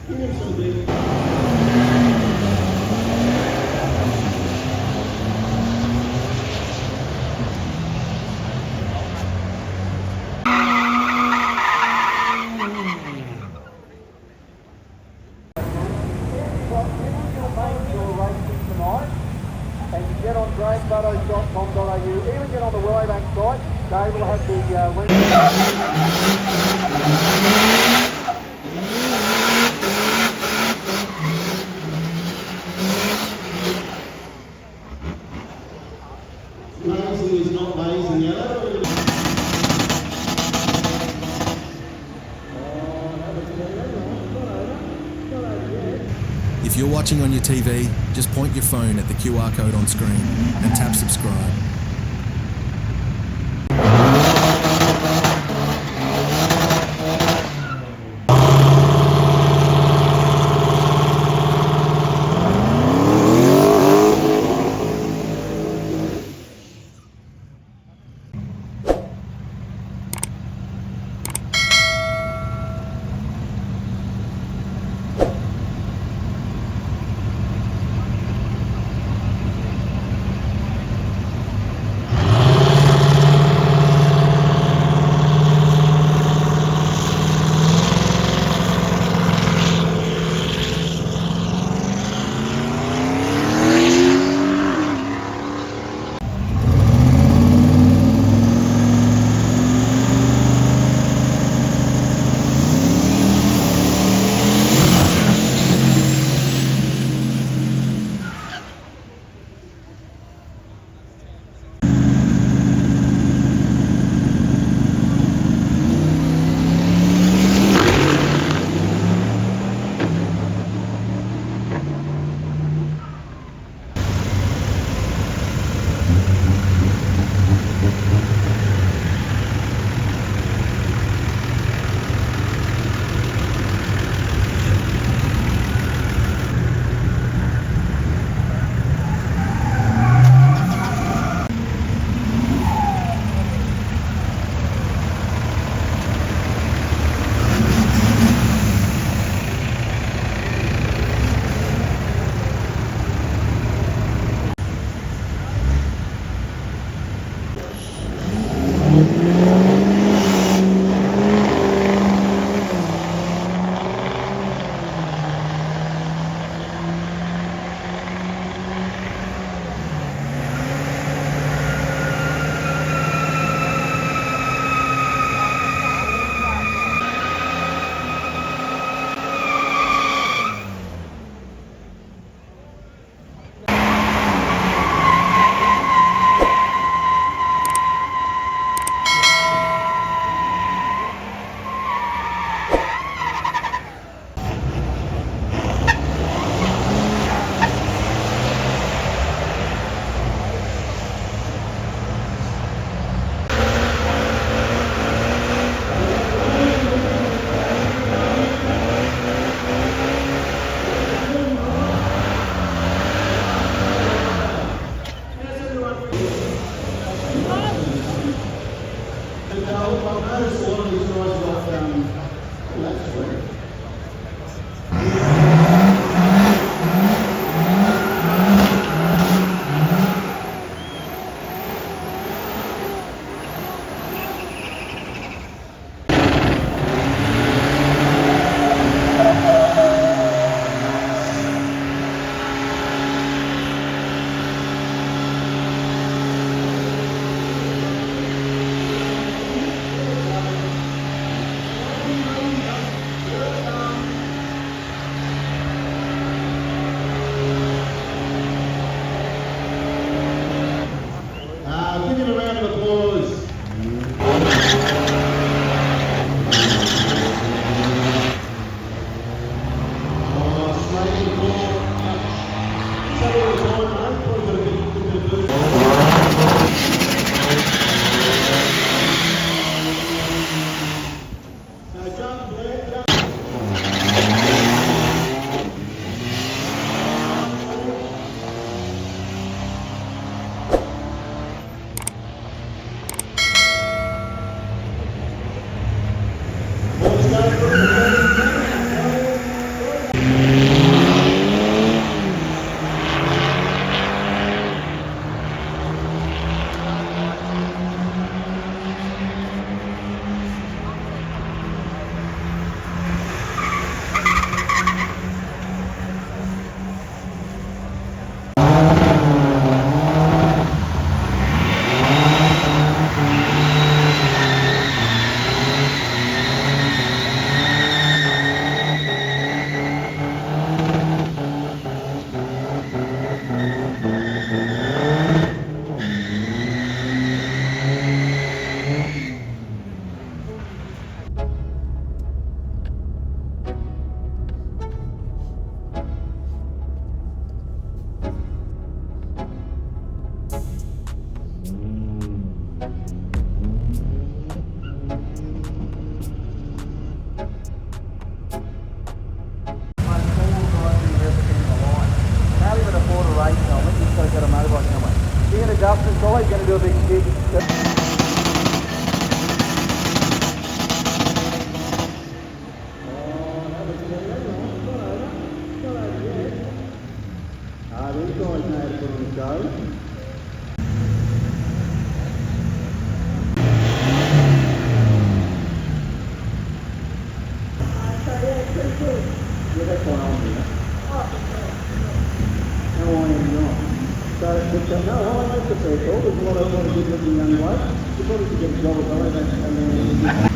Get on greyphotos.com.au, even get on the Willowbank site, they will have the Lazy is not lazy yellow. If you're watching on your TV, just point your phone at the QR code on screen and tap subscribe. adjustments, all he's going to do a big kick. These guys know how to put on the show. Yeah, that's why I'm here. How I am not. So, no, I like the people. There's a lot of good looking young blokes. You probably should get a job at Willowbank and then I like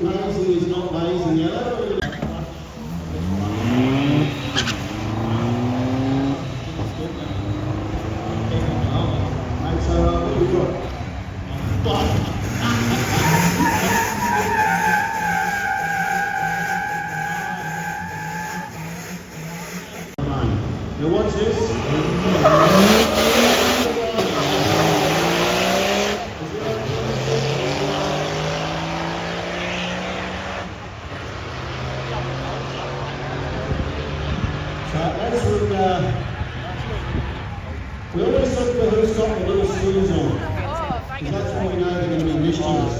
lazy is not lazy yellow. So what have we got? Now watch this. We always look for who's got the little skis on, because that's when we know they're going to be mischievous.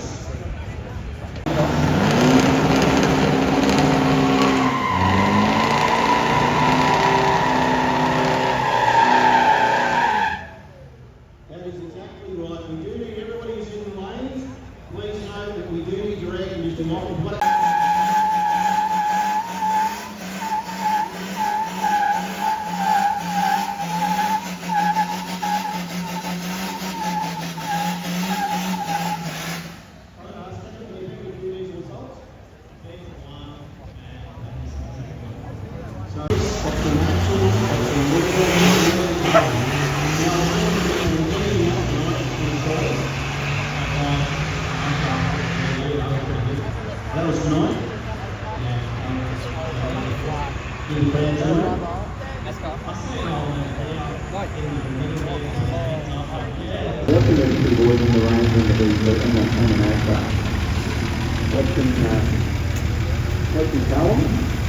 That is exactly right. We do need everybody who's in the lanes. Please know that we do need your air conditioning off. battles tonight. In the crowd tonight. Watching those two boys in the range on the beach and the magpie. Watching Callum.